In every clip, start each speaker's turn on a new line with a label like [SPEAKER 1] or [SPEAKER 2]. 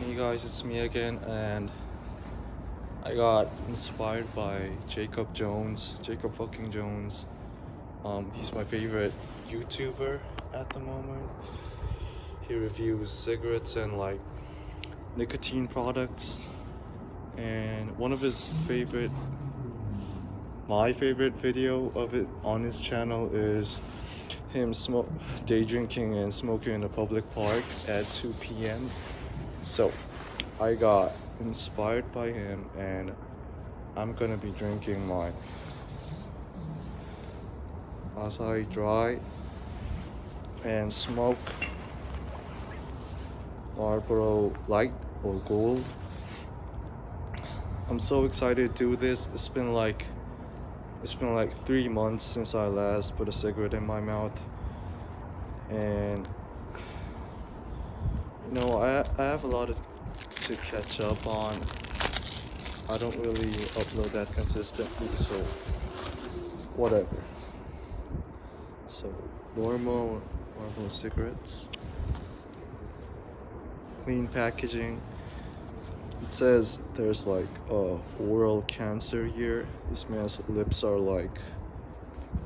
[SPEAKER 1] Hey guys, it's me again, and I got inspired by Jacob fucking Jones. He's my favorite YouTuber at the moment. He reviews cigarettes and like nicotine products, and my favorite video of it on his channel is him day drinking and smoking in a public park at 2 p.m. So I got inspired by him, and I'm gonna be drinking my acai dry and smoke Marlboro Light or Gold. I'm so excited to do this. It's been like 3 months since I last put a cigarette in my mouth, and I have a lot to catch up on. I don't really upload that consistently, so whatever. So normal cigarettes, clean packaging. It says there's like oral cancer here. This man's lips are like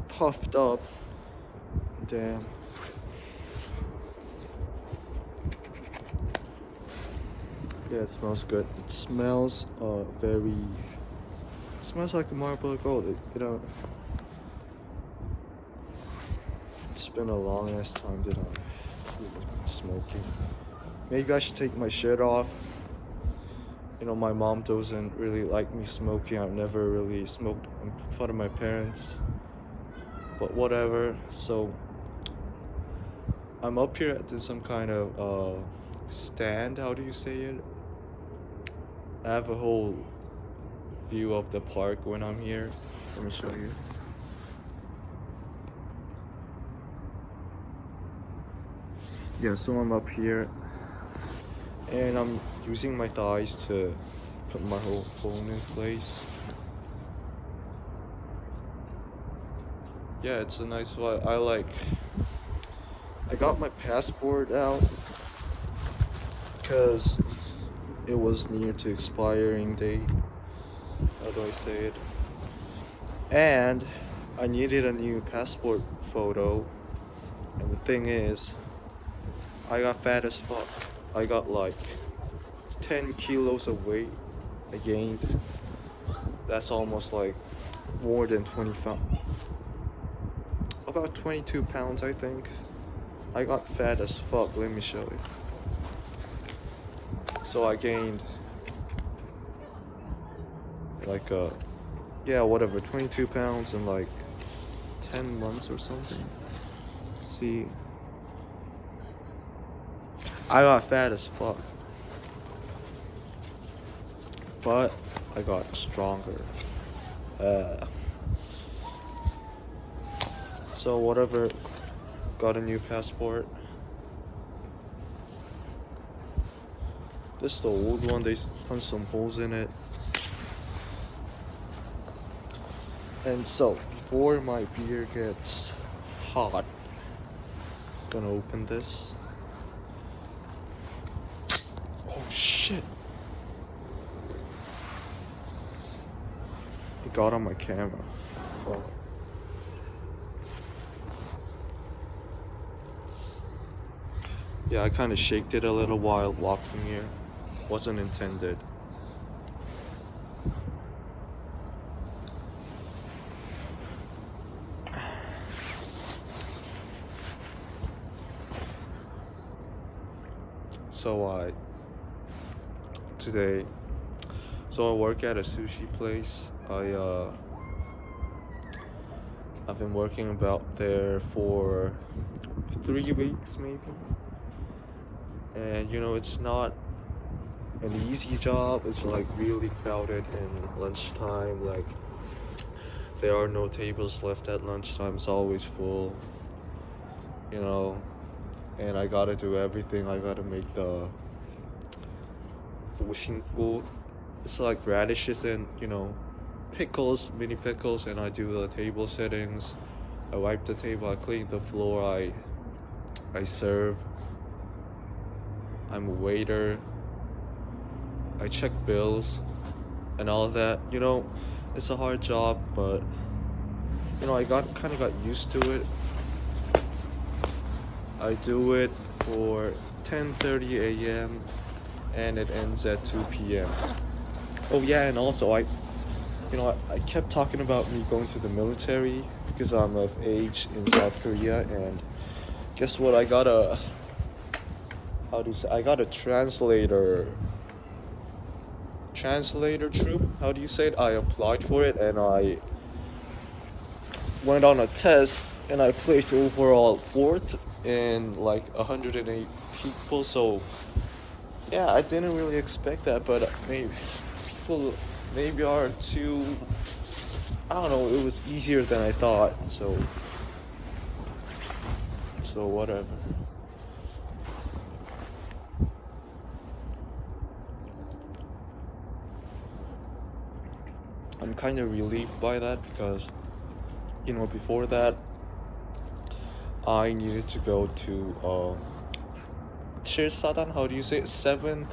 [SPEAKER 1] puffed up. Damn. Yeah, it smells good. It smells it smells like a Marlboro Gold. It's been a long ass time that I've been smoking. Maybe I should take my shirt off. My mom doesn't really like me smoking. I've never really smoked in front of my parents, but whatever. So I'm up here at some kind of stand. How do you say it? I have a whole view of the park when I'm here. Let me show you. Yeah, so I'm up here, and I'm using my thighs to put my whole phone in place. Yeah, it's a nice vibe. I got my passport out because it was near to expiring date. How do I say it? And I needed a new passport photo. And the thing is, I got fat as fuck. I got like 10 kilos of weight I gained. That's almost like more than 25. About 22 pounds, I think. I got fat as fuck. Let me show you. So I gained like 22 pounds in like 10 months or something. See, I got fat as fuck, but I got stronger. So whatever, got a new passport. This is the old one. They punched some holes in it. And so before my beer gets hot, I'm gonna open this. Oh shit. It got on my camera. Fuck. Yeah, I kind of shaked it a little while walking here. Wasn't intended. So I work at a sushi place. I've been working about there for 3 weeks maybe. And it's not an easy job. It's like really crowded in lunchtime. Like there are no tables left at lunchtime. It's always full. And I gotta do everything. I gotta make the 오신고. It's like radishes and pickles, mini pickles, and I do the table settings. I wipe the table. I clean the floor. I serve. I'm a waiter. I check bills and all of that. You know, it's a hard job, but you know, I kind of got used to it. I do it for 10:30 a.m. and it ends at 2 p.m. Oh yeah, and also I kept talking about me going to the military because I'm of age in South Korea, and guess what? I got a I got a translator troop. How do you say it? I applied for it and I went on a test and I placed overall fourth in like 108 people. So yeah, I didn't really expect that, but maybe people maybe are too. I don't know. It was easier than I thought. So whatever. I'm kind of relieved by that because, you know, before that, I needed to go to Shirsadan, how do you say it? 7th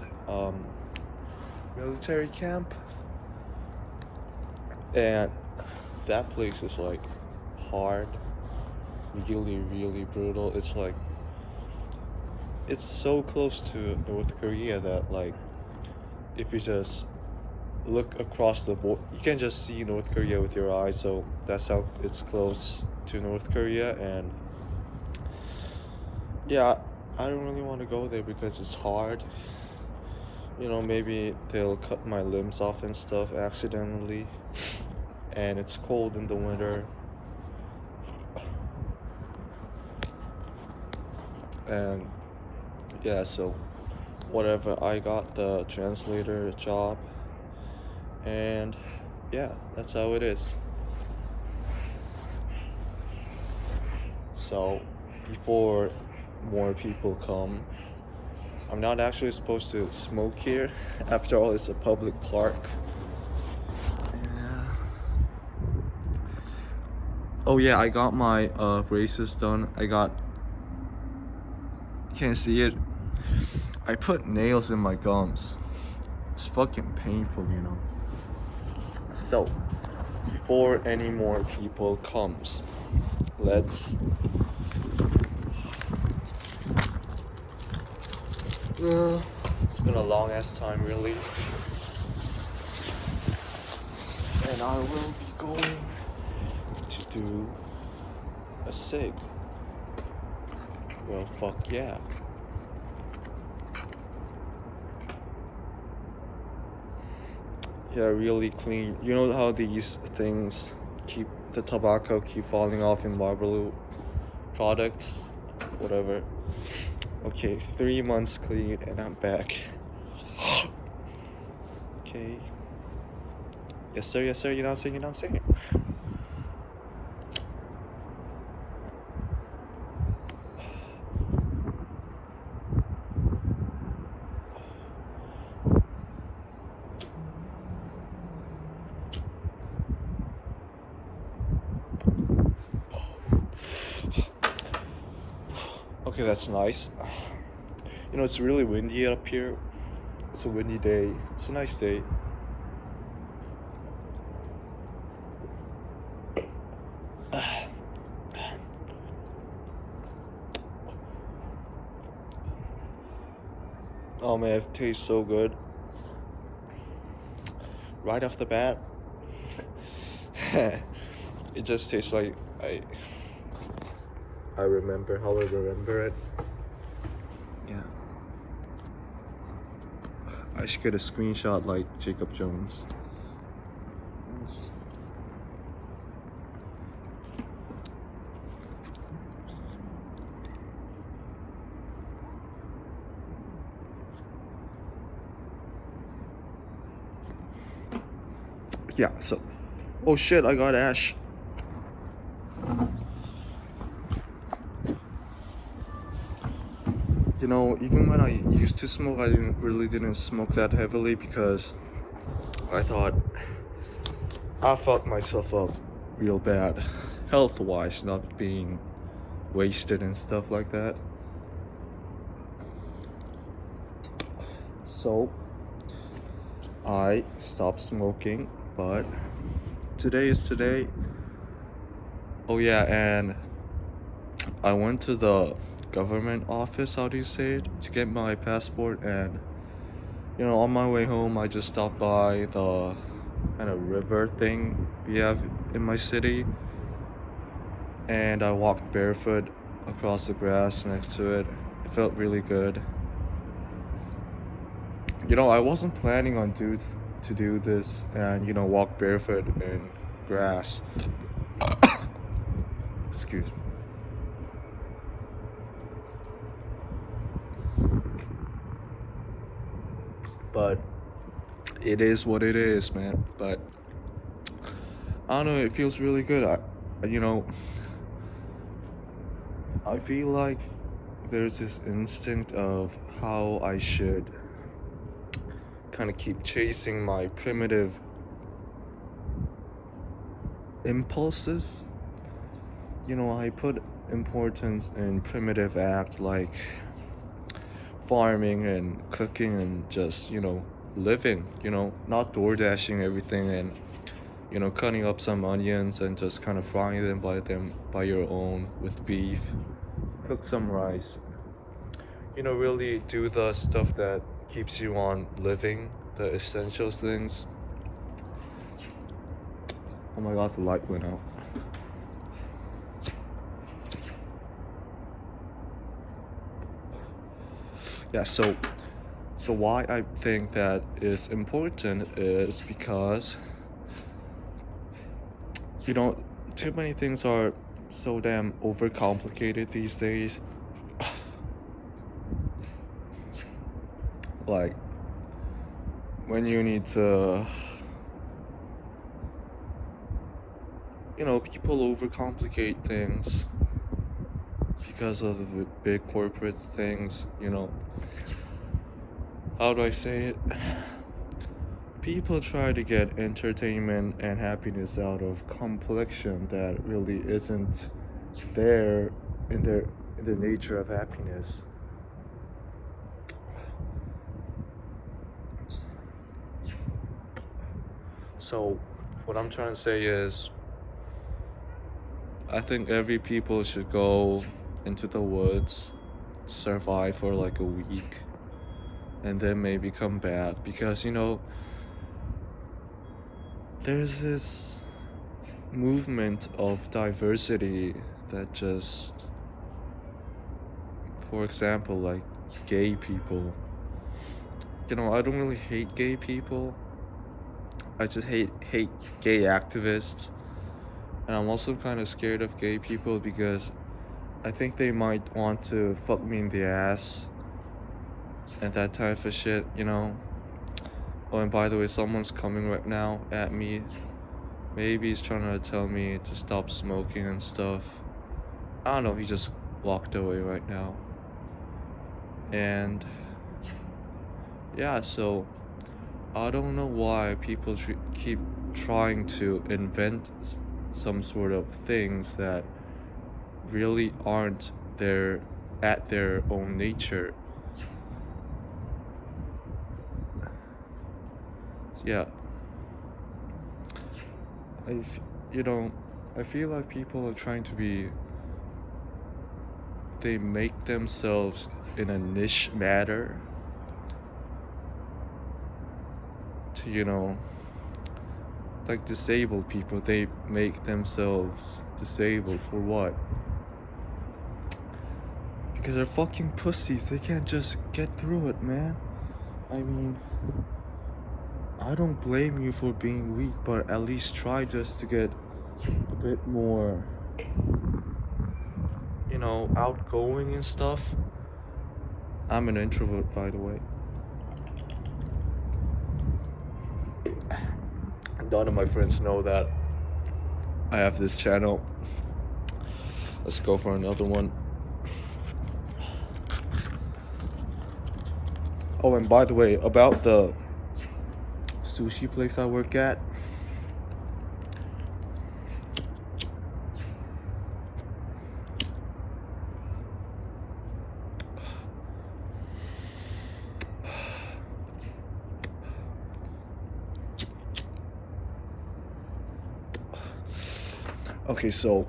[SPEAKER 1] military camp. And that place is like hard, really, really brutal. It's like, it's so close to North Korea that like, if you just look across the board, you can just see North Korea with your eyes. So that's how it's close to North Korea. And yeah, I don't really want to go there because it's hard. You know, maybe they'll cut my limbs off and stuff accidentally. And it's cold in the winter. And yeah, so whatever, I got the translator job. And yeah, that's how it is. So before more people come, I'm not actually supposed to smoke here. After all, it's a public park. Yeah. Oh yeah, I got my braces done. Can't see it. I put nails in my gums. It's fucking painful, you know. So before any more people comes, let's it's been a long ass time, really. And I will be going to do a cig. Well, fuck yeah. Yeah, really clean. You know how these things the tobacco keep falling off in Marlboro products? Whatever. Okay, 3 months clean and I'm back. Okay. Yes sir, you know what I'm saying? Okay, that's nice. You know, it's really windy up here. It's a windy day. It's a nice day. Oh man, it tastes so good. Right off the bat. It just tastes like I remember how I remember it. Yeah. I should get a screenshot like Jacob Jones. Yes. Yeah, so oh shit, I got ash. You know, even when I used to smoke, I didn't smoke that heavily because I thought I fucked myself up real bad, health-wise, not being wasted and stuff like that. So I stopped smoking, but today is today. Oh yeah, and I went to the government office, how do you say it, to get my passport, and on my way home I just stopped by the kind of river thing we have in my city, and I walked barefoot across the grass next to it. It felt really good. I wasn't planning on to do this and walk barefoot in grass. Excuse me. But it is what it is, man. But I don't know, it feels really good. I feel like there's this instinct of how I should kind of keep chasing my primitive impulses. I put importance in primitive act like farming and cooking and just, living, not door dashing everything and, cutting up some onions and just kind of frying them by your own with beef, cook some rice, really do the stuff that keeps you on living, the essential things. Oh my god, the light went out. Yeah, so why I think that is important is because too many things are so damn overcomplicated these days. Like when you need to people overcomplicate things because of the big corporate things, how do I say it? People try to get entertainment and happiness out of complexion that really isn't there in the nature of happiness. So what I'm trying to say is I think every people should go into the woods, survive for like a week, and then maybe come back because there's this movement of diversity that just, for example, like gay people. I don't really hate gay people. I just hate gay activists. And I'm also kind of scared of gay people because I think they might want to fuck me in the ass and that type of shit, Oh, and by the way, someone's coming right now at me. Maybe he's trying to tell me to stop smoking and stuff. I don't know, he just walked away right now. And yeah, so I don't know why people keep trying to invent some sort of things that really aren't at their own nature. Yeah. I feel like people are trying to they make themselves in a niche matter to, like disabled people. They make themselves disabled for what? Because they're fucking pussies. They can't just get through it, man. I mean, I don't blame you for being weak, but at least try just to get a bit more, outgoing and stuff. I'm an introvert, by the way. None of my friends know that I have this channel. Let's go for another one. Oh, and by the way, about the sushi place I work at, Okay, so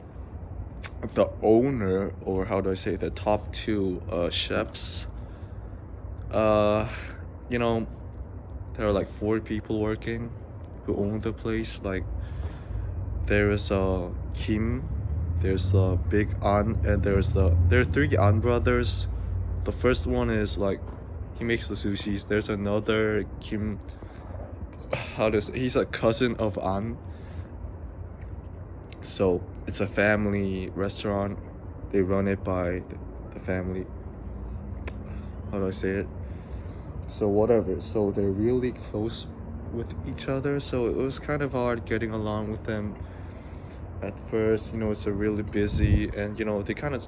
[SPEAKER 1] the owner, or how do I say, the top two chefs, uh, you know, there are like four people working who own the place. Like there is Kim, there's Big An, and there are three An brothers. The first one is like he makes the sushis. There's another Kim. He's a cousin of An. So it's a family restaurant. They run it by the family. How do I say it? So whatever. So they're really close with each other. So it was kind of hard getting along with them at first. It's a really busy, and they kind of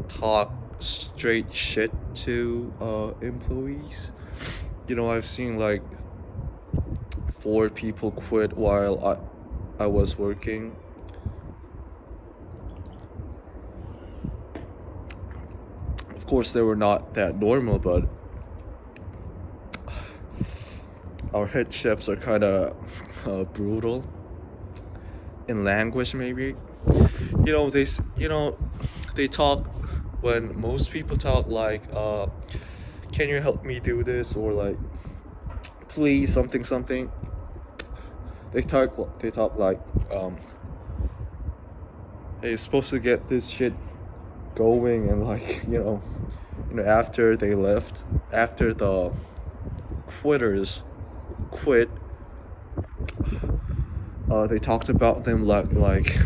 [SPEAKER 1] talk straight shit to employees. I've seen like 4 people quit while I was working. Of course, they were not that normal, but our head chefs are kind of brutal in language. Maybe they talk when most people talk like can you help me do this, or like please something. They talk like hey, you're supposed to get this shit going, and like after they left, after the quitters quit, they talked about them like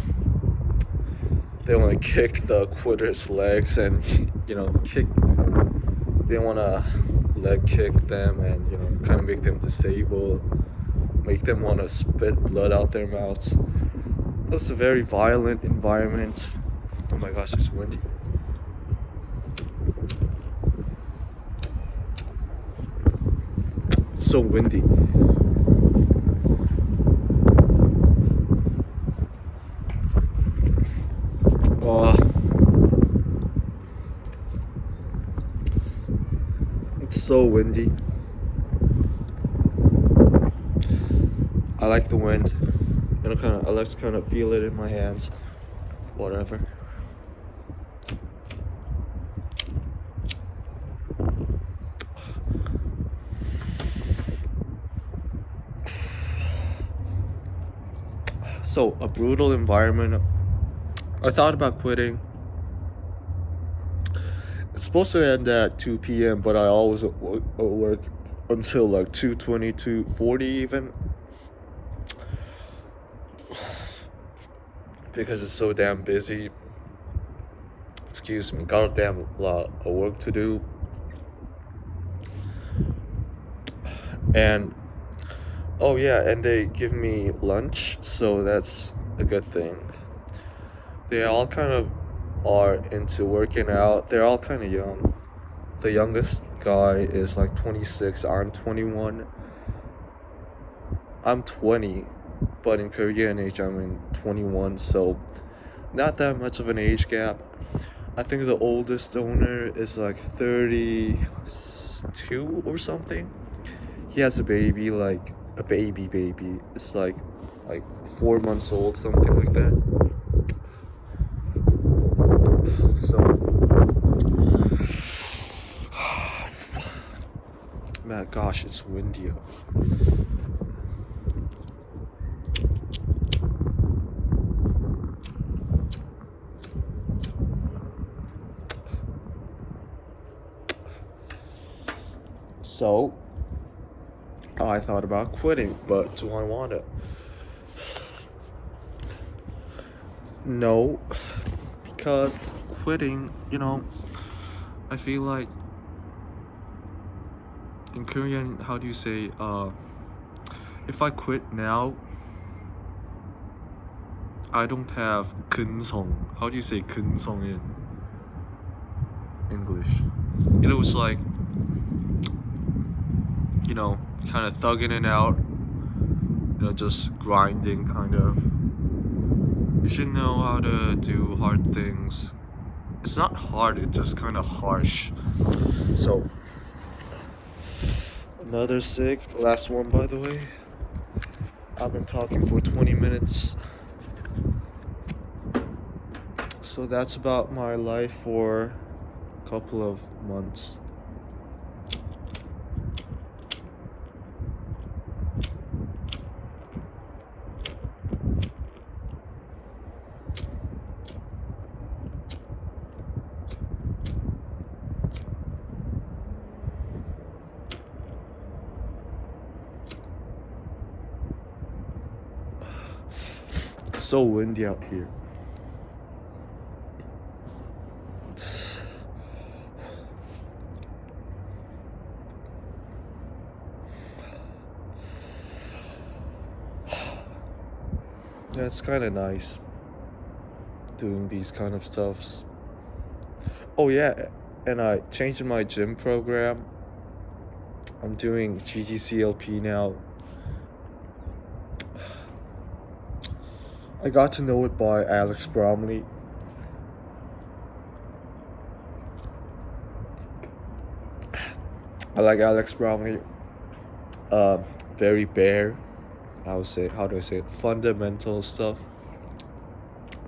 [SPEAKER 1] they want to kick the quitters' legs, and they want to leg kick them, and kind of make them disabled, make them want to spit blood out their mouths. It was a very violent environment. Oh my gosh, it's windy. It's so windy. It's so windy. I like the wind. I like to kind of feel it in my hands. Whatever. So, a brutal environment. I thought about quitting. It's supposed to end at 2 p.m., but I always work until like 2:20, 2:40 even. Because it's so damn busy. Excuse me, got a damn lot of work to do. And oh yeah, and they give me lunch, so that's a good thing. They all kind of are into working out. They're all kind of young. The youngest guy is like 26. I'm 21. I'm 20, but in Korean age I'm in 21, so not that much of an age gap. I think the oldest owner is like 32 or something. He has a baby, like a baby. It's like 4 months old, something like that. So, man, gosh, it's windy out. So, I thought about quitting, but do I want it? No, because quitting, I feel like in Korean, how do you say, if I quit now, I don't have 근성. How do you say 근성 in English? It's like, kind of thugging it out, just grinding, kind of. You should know how to do hard things. It's not hard, it's just kind of harsh. So, another cig, last one by the way. I've been talking for 20 minutes. So that's about my life for a couple of months. It's so windy out here. Yeah, it's kind of nice doing these kind of stuffs. Oh yeah, and I changed my gym program. I'm doing GTCLP now. I got to know it by Alex Bromley. I like Alex Bromley. Very bare. How do I say it? Fundamental stuff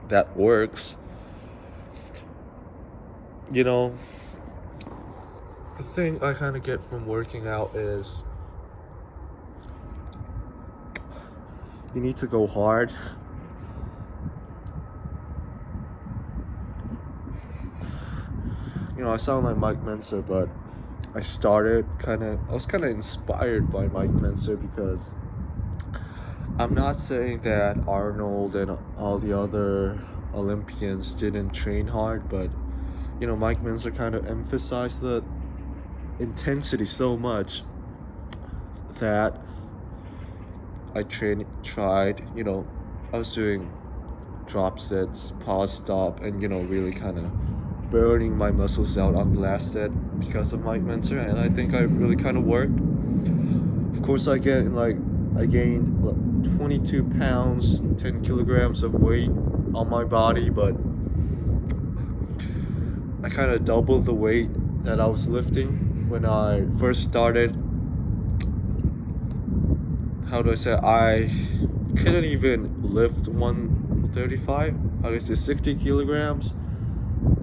[SPEAKER 1] that works. You know, the thing I kind of get from working out is you need to go hard. You know, I sound like Mike Menser, but I was kind of inspired by Mike Menser because I'm not saying that Arnold and all the other Olympians didn't train hard, but you know, Mike Menser kind of emphasized the intensity so much that I tried, you know, I was doing drop sets, pause stop, and you know, really kind of burning my muscles out on the last set because of Mike Menser, and I think I really kind of worked. Of course, I gained 22 pounds, 10 kilograms of weight on my body, but I kind of doubled the weight that I was lifting when I first started. How do I say? I couldn't even lift 135. How do I say? 60 kilograms.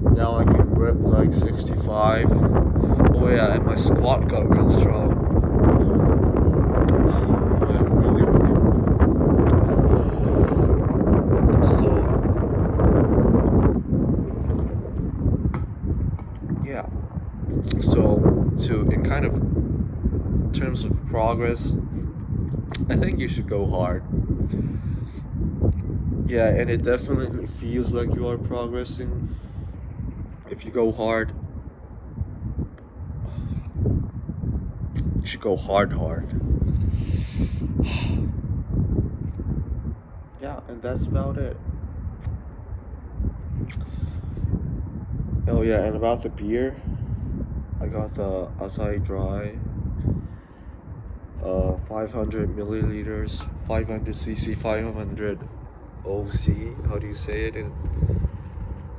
[SPEAKER 1] Now I can rep like 65. Oh yeah, and my squat got real strong. In kind of terms of progress, I think you should go hard. Yeah, and it definitely feels like you are progressing if you go hard. You should go hard. Yeah, and that's about it. Oh yeah, and about the beer, I got the Asahi Dry, 500 milliliters, 500 cc, 500 OC. How do you say it?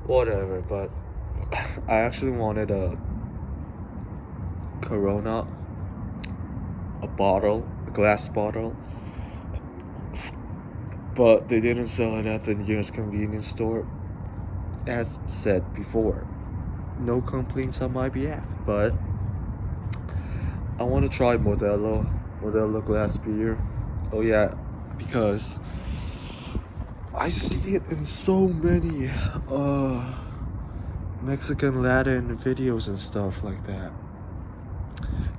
[SPEAKER 1] Whatever. But I actually wanted a Corona, a glass bottle, but they didn't sell it at the nearest convenience store. As said before, no complaints on my behalf, but I want to try Modelo glass beer. Oh yeah, because I see it in so many Mexican Latin videos and stuff like that.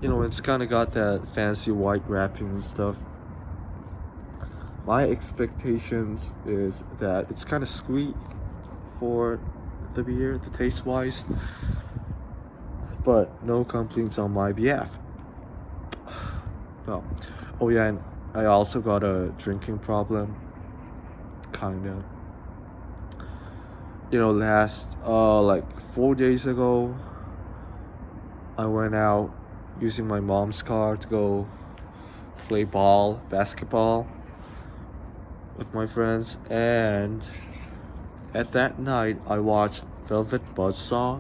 [SPEAKER 1] You know, it's kind of got that fancy white wrapping and stuff. My expectations is that it's kind of sweet for the beer, the taste wise, but no complaints on my behalf. Well, oh yeah, and I also got a drinking problem, kinda. You know, like 4 days ago, I went out using my mom's car to go play basketball with my friends, and at that night I watched Velvet Buzzsaw,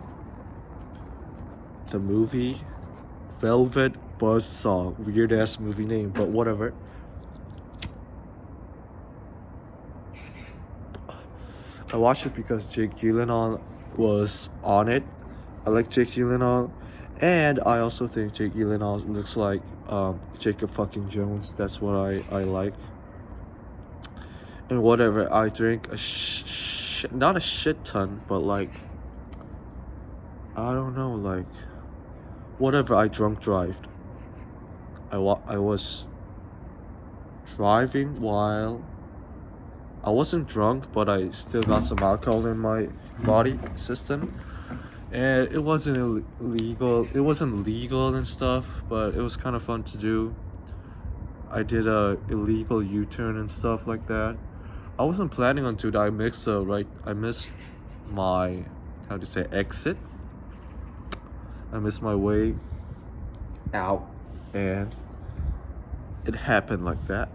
[SPEAKER 1] the movie. Velvet Buzzsaw, weird ass movie name, but whatever. I watched it because Jake Gyllenhaal was on it. I like Jake Gyllenhaal, and I also think Jake Gyllenhaal looks like Jacob fucking Jones. That's what I like. And whatever, I drink not a shit ton, but like, I don't know, like, whatever. I drunk drived. I was driving while I wasn't drunk, but I still got some alcohol in my body system, and it wasn't illegal. It wasn't legal and stuff, but it was kind of fun to do. I did a illegal U-turn and stuff like that. I wasn't planning on doing that. I missed my, how to say, exit. I missed my way out, and it happened like that.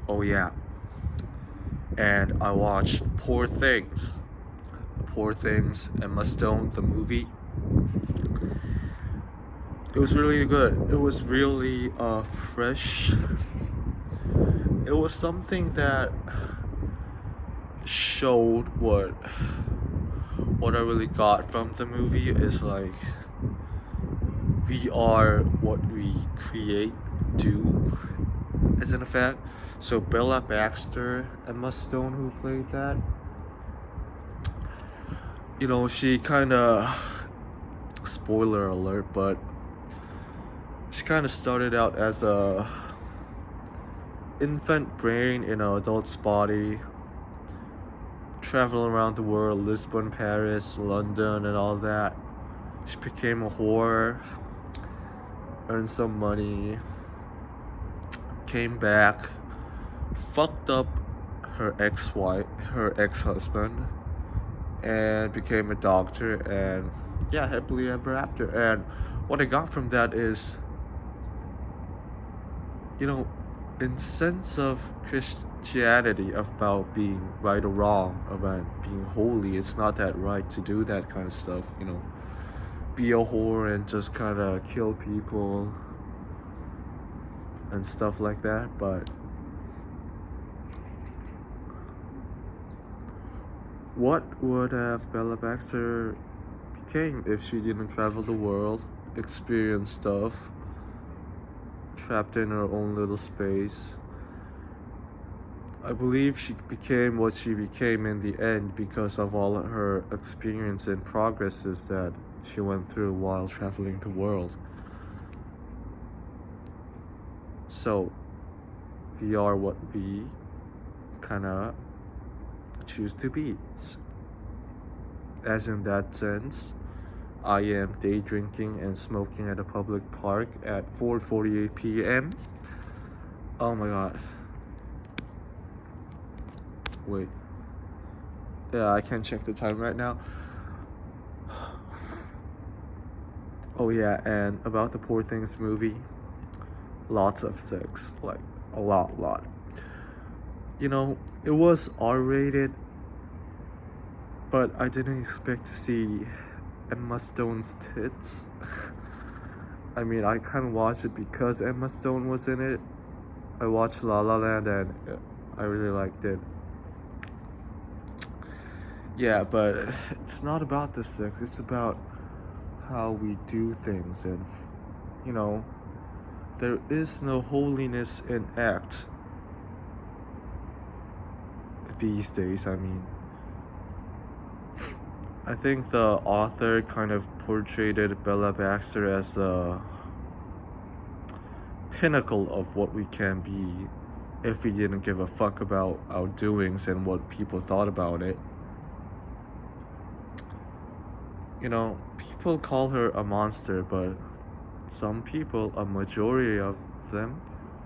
[SPEAKER 1] Oh yeah. And I watched Poor Things. Poor Things, Emma Stone, the movie. It was really good. It was really fresh. It was something that showed what I really got from the movie is like, we are what we create, do, isn't a fact. So Bella Baxter, Emma Stone, who played that, you know, she kind of, spoiler alert, but she kind of started out as a infant brain in an adult's body, traveling around the world, Lisbon, Paris, London, and all that. She became a whore, earned some money, came back, fucked up her ex-husband, and became a doctor, and yeah, happily ever after. And what I got from that is, you know, in sense of Christianity, about being right or wrong, about being holy, it's not that right to do that kind of stuff, you know, be a whore and just kind of kill people and stuff like that. But what would have Bella Baxter became if she didn't travel the world, experience stuff, trapped in her own little space? I believe she became what she became in the end because of all her experience and progresses that she went through while traveling the world. So we are what we kind of choose to be. As in that sense, I am day drinking and smoking at a public park at 4:48 p.m. Oh my god. Wait. Yeah, I can't check the time right now. Oh yeah, and about the Poor Things movie, lots of sex, like a lot. You know, it was R-rated, but I didn't expect to see Emma Stone's tits. I mean, I kind of watched it because Emma Stone was in it. I watched La La Land and I really liked it. Yeah, but it's not about the sex, it's about how we do things. And, you know, there is no holiness in act these days. I mean, I think the author kind of portrayed Bella Baxter as the pinnacle of what we can be if we didn't give a fuck about our doings and what people thought about it. You know, people call her a monster, but some people, a majority of them,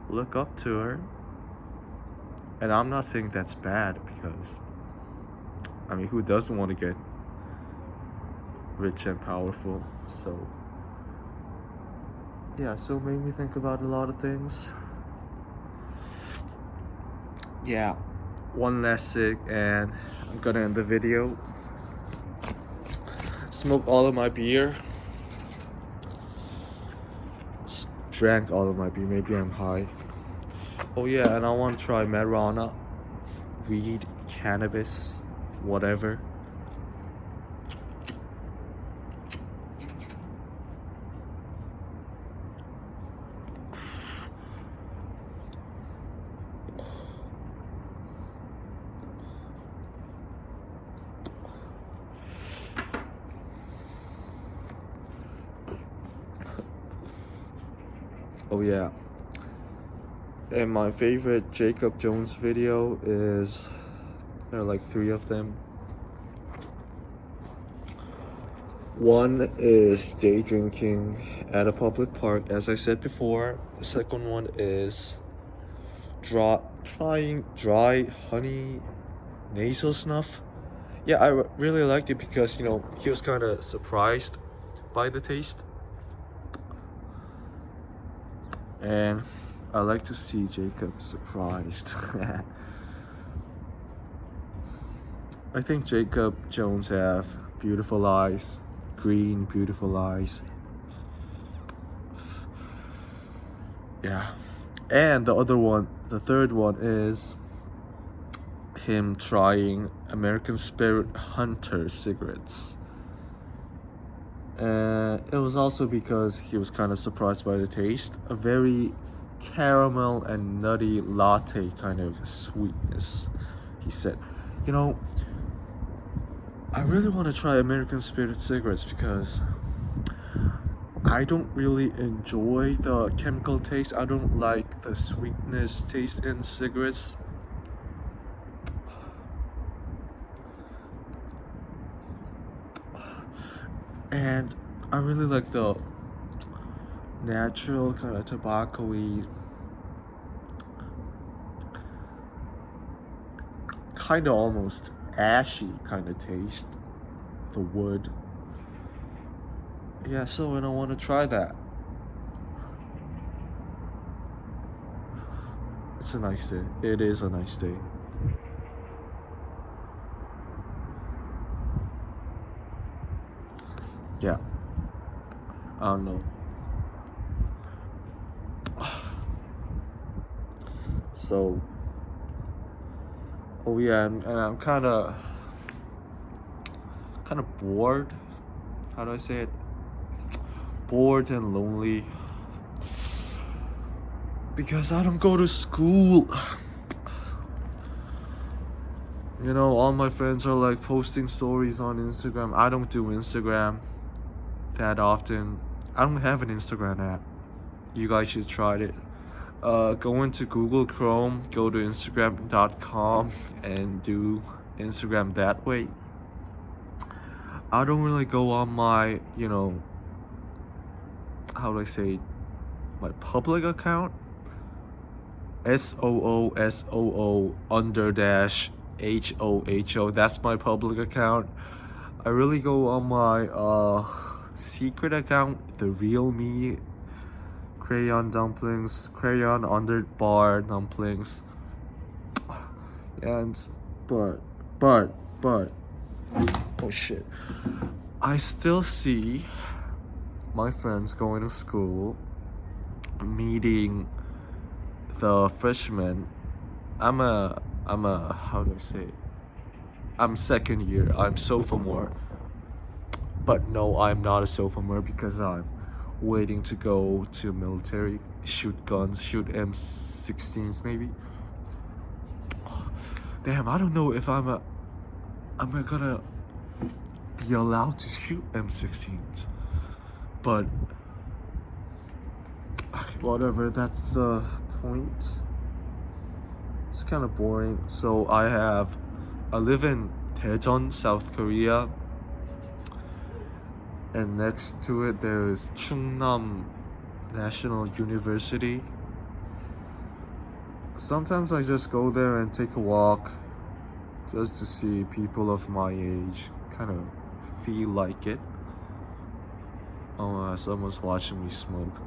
[SPEAKER 1] look up to her. And I'm not saying that's bad, because, I mean, who doesn't want to get rich and powerful? So, yeah, so it made me think about a lot of things. Yeah, one last cig and I'm gonna end the video. Smoke all of my beer. drank all of my beer. Maybe I'm high. Oh yeah, and I want to try marijuana, weed, cannabis, whatever. Oh yeah. And my favorite Jacob Jones video is, there are like 3 of them. One is day drinking at a public park, as I said before. The second one is trying dry honey nasal snuff. Yeah, I really liked it because, you know, he was kind of surprised by the taste. And I like to see Jacob surprised. I think Jacob Jones have beautiful eyes, green, beautiful eyes. Yeah. And the third one is him trying American Spirit Hunter cigarettes. It was also because he was kind of surprised by the taste. A very caramel and nutty latte kind of sweetness. He said, you know, I really want to try American Spirit cigarettes because I don't really enjoy the chemical taste. I don't like the sweetness taste in cigarettes. And I really like the natural kind of tobacco-y, kind of almost ashy kind of taste, the wood. Yeah, so I want to try that. It's a nice day. It is a nice day. Yeah. I don't know. So, oh yeah, and I'm kind of bored. How do I say it? Bored and lonely because I don't go to school. You know, all my friends are like posting stories on Instagram. I don't do Instagram that often. I don't have an Instagram app. You guys should try it. Go into Google Chrome, go to Instagram.com and do Instagram that way. I don't really go on my, you know, how do I say, my public account. SOOSOO _ HOHO. That's my public account. I really go on my secret account, the real me. Crayon dumplings, crayon underbar dumplings. And but oh shit, I still see my friends going to school, meeting the freshmen. I'm a how do I say it? I'm second year. I'm sophomore. But no, I'm not a sophomore because I'm waiting to go to military, shoot guns, shoot M16s maybe. Damn, I don't know if I'm gonna be allowed to shoot M16s. But whatever, that's the point. It's kind of boring. So I live in Daejeon, South Korea. And next to it there is Chungnam National University. Sometimes I just go there and take a walk just to see people of my age, kind of feel like it. Oh, someone's watching me smoke.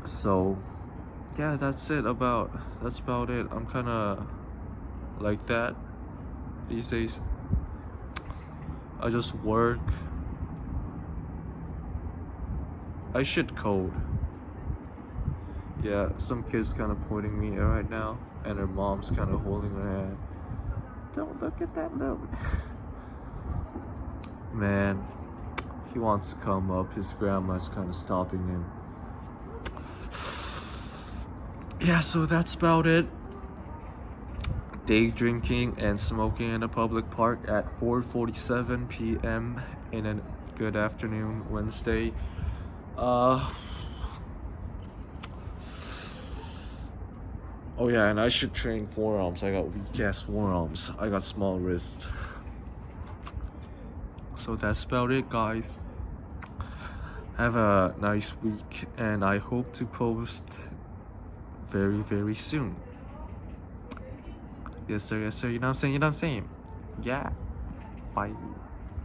[SPEAKER 1] So yeah, that's about it. I'm kind of like that these days. I just work, I should code. Yeah, some kid's kind of pointing me right now, and her mom's kind of holding her hand. Don't look at that little man. He wants to come up. His grandma's kind of stopping him. Yeah, so that's about it. Day drinking and smoking in a public park at 4:47 p.m. in a good afternoon Wednesday. Oh yeah, and I should train forearms. I got weak ass forearms. I got small wrists. So that's about it, guys. Have a nice week, and I hope to post very, very soon. Yes sir, yes sir. You know what I'm saying? You know what I'm saying? Yeah. Bye.